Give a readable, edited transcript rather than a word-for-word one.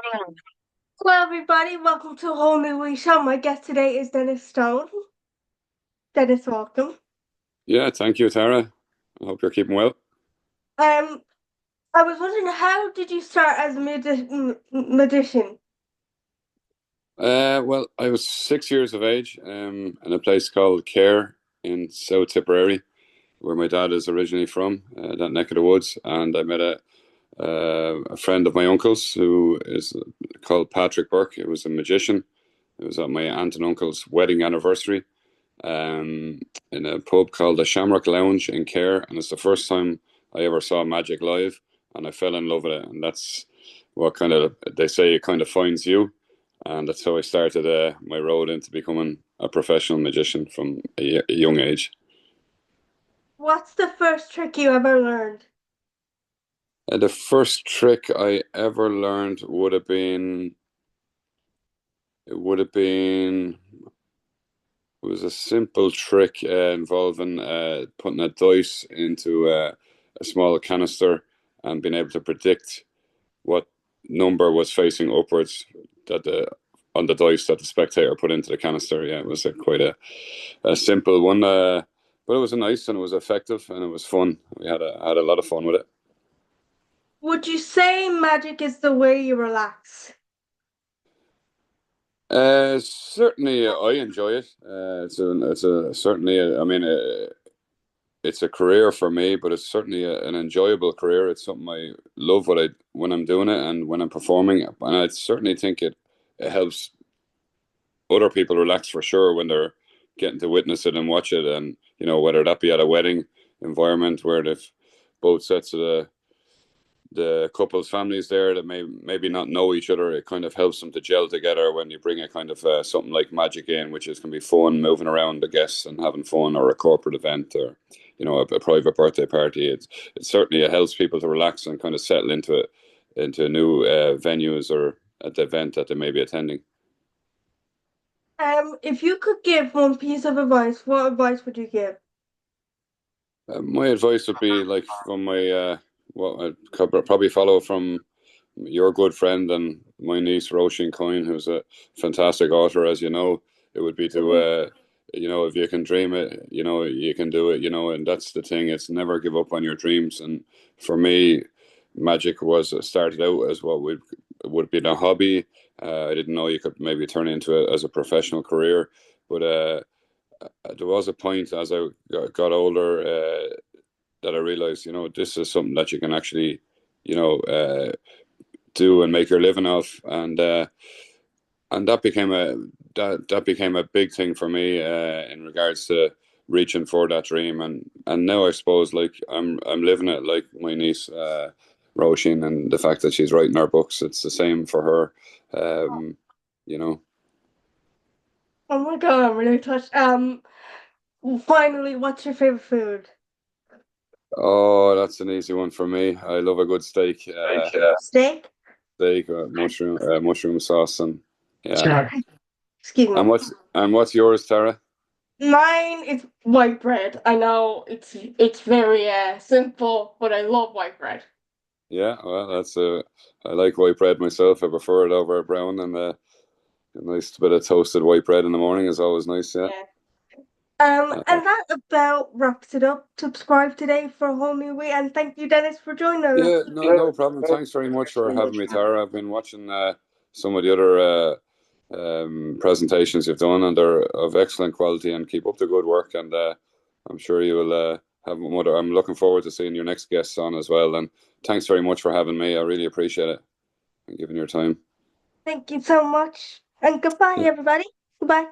Hello, everybody. Welcome to a whole new wee show. My guest today is Dennis Stone. Dennis, welcome. Yeah, thank you, Tara. I hope you're keeping well. Um, I was wondering, how did you start as a magician? Well, I was 6 years of age in a place called Care in South Tipperary, where my dad is originally from, that neck of the woods. And I met a friend of my uncle's who is called Patrick Burke. It was a magician. It was at my aunt and uncle's wedding anniversary um, in a pub called the Shamrock Lounge in Care. And it's the first time I ever saw magic live, and I fell in love with it. And that's what kind of, they say, it kind of finds you. And that's how I started my road into becoming a professional magician from a young age. What's the first trick you ever learned? The first trick I ever learned would have been, it was a simple trick involving putting a dice into a small canister and being able to predict what number was facing upwards that on the dice that the spectator put into the canister. Yeah, it was quite a simple one, but it was nice and it was effective and it was fun. We had a lot of fun with it. Would you say magic is the way you relax? Certainly, I enjoy it. It's a certainly. I mean, it's a career for me, but it's certainly an enjoyable career. It's something I love when I'm doing it and when I'm performing, and I certainly think it helps other people relax for sure when they're getting to witness it and watch it, and whether that be at a wedding environment where they've both sets of the couple's families there that maybe not know each other. It kind of helps them to gel together when you bring a kind of something like magic in, which is can be fun, moving around the guests and having fun, or a corporate event, or a private birthday party. It certainly it helps people to relax and kind of settle into new venues or at the event that they may be attending. If you could give one piece of advice, what advice would you give? My advice would be like from my what I'd probably follow from your good friend and my niece Roisin Coyne, who's a fantastic author, as you know. It would be to Mhm. if you can dream it, you can do it, and that's the thing. It's never give up on your dreams. And for me, magic was started out as what would be a hobby. I didn't know you could maybe turn it into it as a professional career, but there was a point as I got older that I realized, this is something that you can actually, you know, uh, do and make your living off, and that became a big thing for me in regards to reaching for that dream, and now I suppose like I'm living it like my niece Roisin, and the fact that she's writing her books, it's the same for her, you know. Oh my God, I'm really touched. Finally, what's your favorite food? Oh, that's an easy one for me. I love a good steak. Steak? Steak, mushroom sauce, and yeah. Sure. Excuse And me. what's yours, Tara? Mine is white bread. I know it's very simple, but I love white bread. Yeah, well, I like white bread myself. I prefer it over brown, and a nice bit of toasted white bread in the morning is always nice. Yeah. Yeah. Uh, And that about wraps it up. Subscribe today for a whole new week, and thank you, Dennis, for joining us. yeah, no problem. Thanks very much for having me, Tara. I've been watching some of the other presentations you've done, and they're of excellent quality. And keep up the good work. And I'm sure you will have more. I'm looking forward to seeing your next guests on as well. And thanks very much for having me. I really appreciate it and giving your time. Thank you so much, and goodbye, Yeah. everybody. Goodbye.